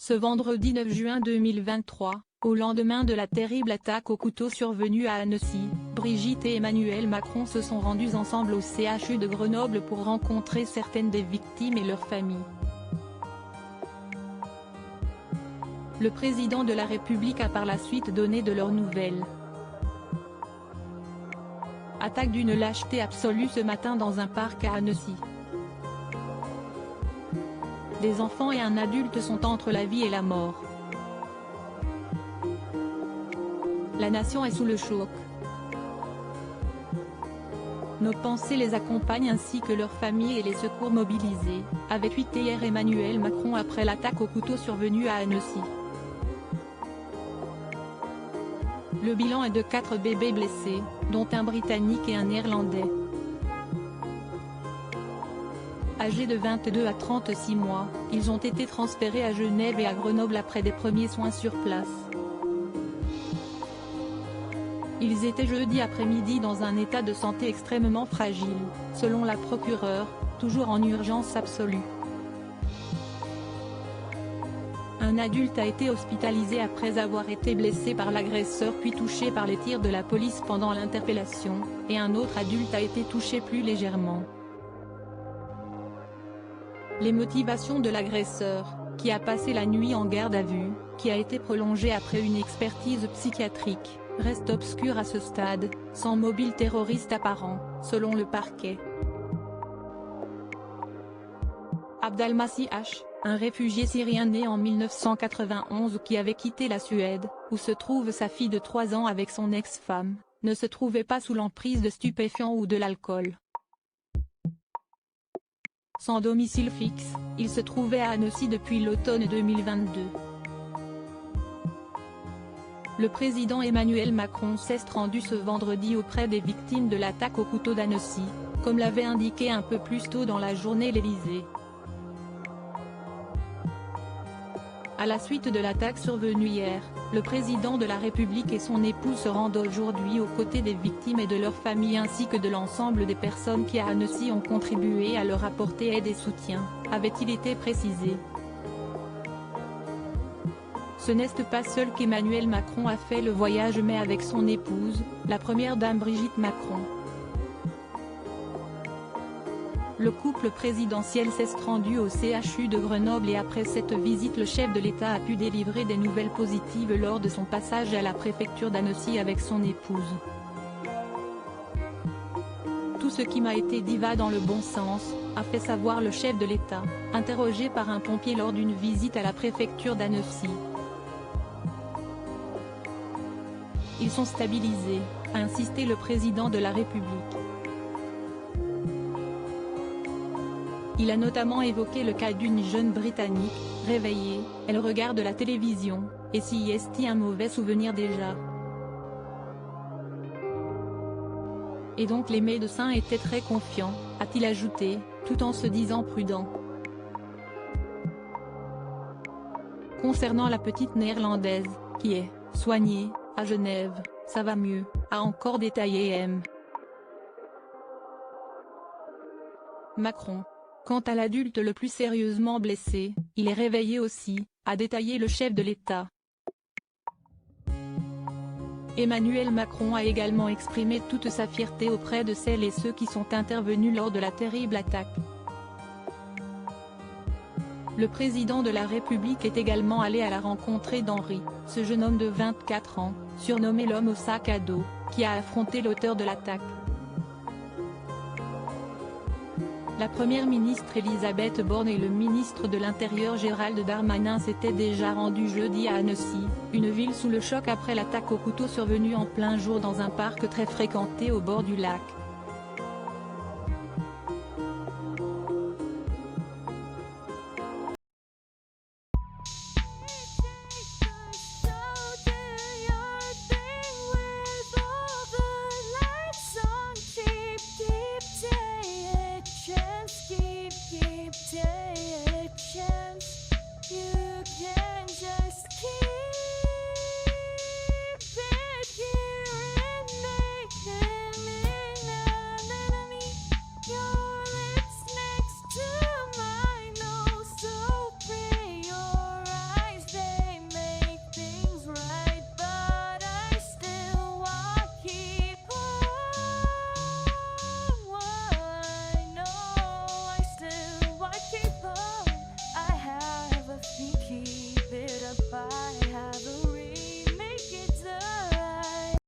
Ce vendredi 9 juin 2023, au lendemain de la terrible attaque au couteau survenue à Annecy, Brigitte et Emmanuel Macron se sont rendus ensemble au CHU de Grenoble pour rencontrer certaines des victimes et leurs familles. Le président de la République a par la suite donné de leurs nouvelles. Attaque d'une lâcheté absolue ce matin dans un parc à Annecy. Des enfants et un adulte sont entre la vie et la mort. La nation est sous le choc. Nos pensées les accompagnent ainsi que leurs familles et les secours mobilisés, avait tweeté hier Emmanuel Macron après l'attaque au couteau survenue à Annecy. Le bilan est de 4 bébés blessés, dont un Britannique et un Néerlandais. Âgés de 22 à 36 mois, ils ont été transférés à Genève et à Grenoble après des premiers soins sur place. Ils étaient jeudi après-midi dans un état de santé extrêmement fragile, selon la procureure, toujours en urgence absolue. Un adulte a été hospitalisé après avoir été blessé par l'agresseur puis touché par les tirs de la police pendant l'interpellation, et un autre adulte a été touché plus légèrement. Les motivations de l'agresseur, qui a passé la nuit en garde à vue, qui a été prolongée après une expertise psychiatrique, restent obscures à ce stade, sans mobile terroriste apparent, selon le parquet. Abdelmasih H, un réfugié syrien né en 1991 qui avait quitté la Suède, où se trouve sa fille de 3 ans avec son ex-femme, ne se trouvait pas sous l'emprise de stupéfiants ou de l'alcool. Sans domicile fixe, il se trouvait à Annecy depuis l'automne 2022. Le président Emmanuel Macron s'est rendu ce vendredi auprès des victimes de l'attaque au couteau d'Annecy, comme l'avait indiqué un peu plus tôt dans la journée l'Élysée. À la suite de l'attaque survenue hier, le président de la République et son épouse se rendent aujourd'hui aux côtés des victimes et de leurs familles ainsi que de l'ensemble des personnes qui à Annecy ont contribué à leur apporter aide et soutien, avait-il été précisé. Ce n'est pas seul qu'Emmanuel Macron a fait le voyage mais avec son épouse, la première dame Brigitte Macron. Le couple présidentiel s'est rendu au CHU de Grenoble et après cette visite le chef de l'État a pu délivrer des nouvelles positives lors de son passage à la préfecture d'Annecy avec son épouse. Tout ce qui m'a été dit va dans le bon sens, a fait savoir le chef de l'État, interrogé par un pompier lors d'une visite à la préfecture d'Annecy. Ils sont stabilisés, a insisté le président de la République. Il a notamment évoqué le cas d'une jeune Britannique, réveillée, elle regarde la télévision, et s'y est un mauvais souvenir déjà. Et donc les médecins étaient très confiants, a-t-il ajouté, tout en se disant prudent. Concernant la petite néerlandaise, qui est soignée à Genève, ça va mieux, a encore détaillé M. Macron. Quant à l'adulte le plus sérieusement blessé, il est réveillé aussi, a détaillé le chef de l'État. Emmanuel Macron a également exprimé toute sa fierté auprès de celles et ceux qui sont intervenus lors de la terrible attaque. Le président de la République est également allé à la rencontre d'Henri, ce jeune homme de 24 ans, surnommé l'homme au sac à dos, qui a affronté l'auteur de l'attaque. La première ministre Elisabeth Borne et le ministre de l'Intérieur Gérald Darmanin s'étaient déjà rendus jeudi à Annecy, une ville sous le choc après l'attaque au couteau survenue en plein jour dans un parc très fréquenté au bord du lac.